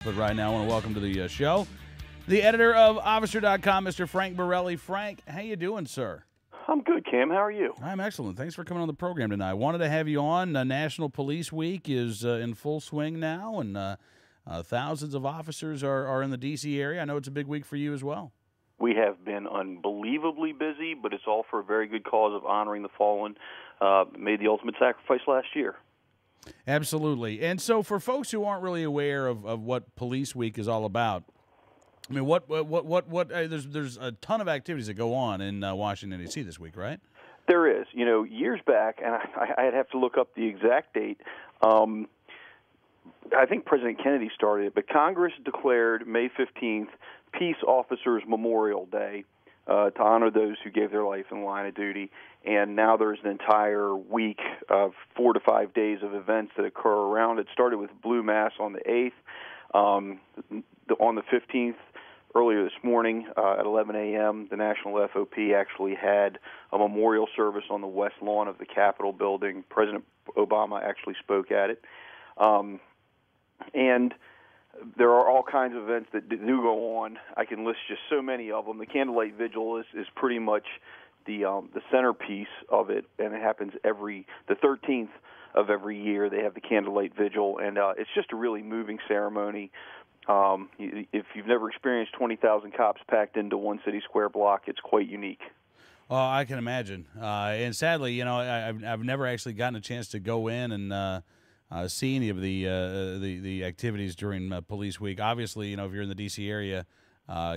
But right now, I want to welcome to the show the editor of Officer.com, Mr. Frank Borelli. Frank, how you doing, sir? I'm good, Cam. How are you? I'm excellent. Thanks for coming on the program tonight. I wanted to have you on. National Police Week is in full swing now, and thousands of officers are in the D.C. area. I know it's a big week for you as well. We have been unbelievably busy, but it's all for a very good cause of honoring the fallen, made the ultimate sacrifice last year. Absolutely. And so for folks who aren't really aware of what Police Week is all about, I mean, there's a ton of activities that go on in Washington, D.C. this week, right? There is. You know, years back, and I'd have to look up the exact date, I think President Kennedy started it, but Congress declared May 15th Peace Officers Memorial Day to honor those who gave their life in the line of duty. And now there's an entire week of 4 to 5 days of events that occur around. It started with Blue Mass on the 8th. On the 15th, earlier this morning at 11 a.m., the National FOP actually had a memorial service on the west lawn of the Capitol building. President Obama actually spoke at it. And there are all kinds of events that do go on. I can list just so many of them. The Candlelight Vigil is pretty much the centerpiece of it, and it happens the 13th of every year. They have the Candlelight Vigil, and it's just a really moving ceremony. If you've never experienced 20,000 cops packed into one city square block, it's quite unique. Oh, I can imagine. And sadly, you know, I've never actually gotten a chance to go in and see any of the activities during Police Week. Obviously, you know, if you're in the D.C. area,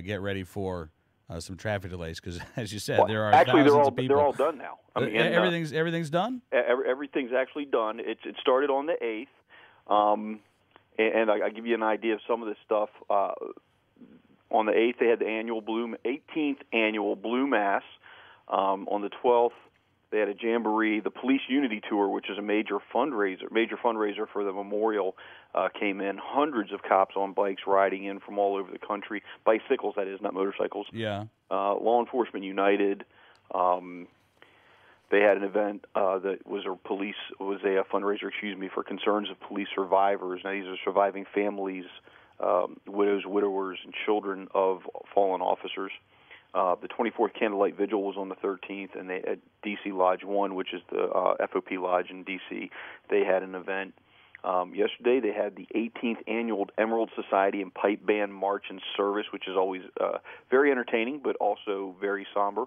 get ready for some traffic delays because, as you said, there are thousands of people. They're all done now. I mean, everything's done. Everything's actually done. It started on the 8th, and I give you an idea of some of this stuff. On the 8th, they had the 18th annual Blue Mass. On the 12th, they had a jamboree. The Police Unity Tour, which is a major fundraiser for the memorial, came in. Hundreds of cops on bikes riding in from all over the country. Bicycles, that is, not motorcycles. Yeah. Law Enforcement United. They had an event that was a fundraiser, for Concerns of Police Survivors. Now, these are surviving families, widows, widowers, and children of fallen officers. The 24th Candlelight Vigil was on the 13th, and they at D.C. Lodge 1, which is the FOP Lodge in D.C., they had an event. Yesterday, they had the 18th Annual Emerald Society and Pipe Band March and Service, which is always very entertaining, but also very somber.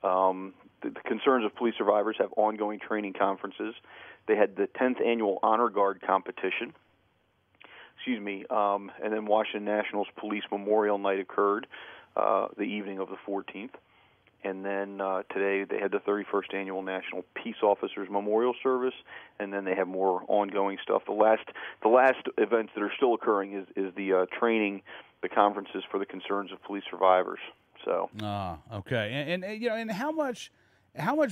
The Concerns of Police Survivors have ongoing training conferences. They had the 10th Annual Honor Guard competition. And then Washington National's Police Memorial Night occurred the evening of the 14th. And then today they had the 31st Annual National Peace Officers Memorial Service, and then they have more ongoing stuff. The last events that are still occurring is the training, the conferences for the Concerns of Police Survivors. So. Okay. And you know, and how much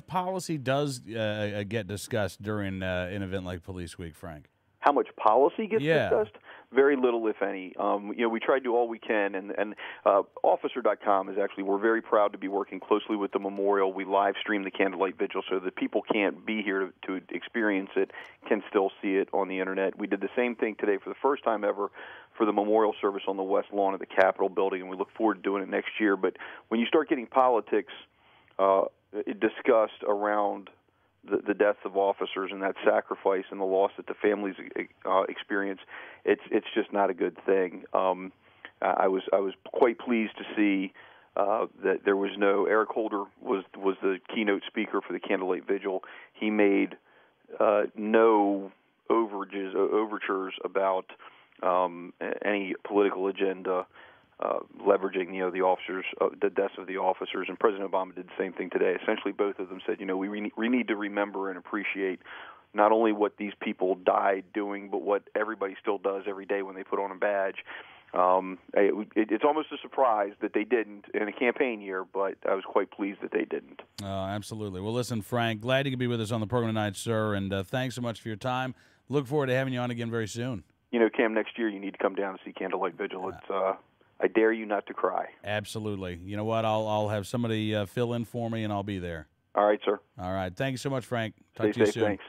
policy does get discussed during an event like Police Week, Frank? How much policy gets discussed? Very little, if any. We try to do all we can, and Officer.com we're very proud to be working closely with the memorial. We live stream the Candlelight Vigil so that people can't be here to experience it, can still see it on the internet. We did the same thing today for the first time ever for the memorial service on the west lawn of the Capitol building, and we look forward to doing it next year. But when you start getting politics discussed around the deaths of officers and that sacrifice and the loss that the families experience, it's just not a good thing. I was quite pleased to see that there was no. Eric Holder was the keynote speaker for the Candlelight Vigil. He made no overtures about any political agenda. Leveraging, the officers, the deaths of the officers, and President Obama did the same thing today. Essentially, both of them said, we need to remember and appreciate not only what these people died doing, but what everybody still does every day when they put on a badge. It's almost a surprise that they didn't in a campaign year, but I was quite pleased that they didn't. Absolutely. Well, listen, Frank, glad you could be with us on the program tonight, sir, and thanks so much for your time. Look forward to having you on again very soon. Cam, next year you need to come down and see Candlelight Vigil. It's I dare you not to cry. Absolutely. You know what? I'll have somebody fill in for me, and I'll be there. All right, sir. All right. Thank you so much, Frank. Talk to you soon. Thanks.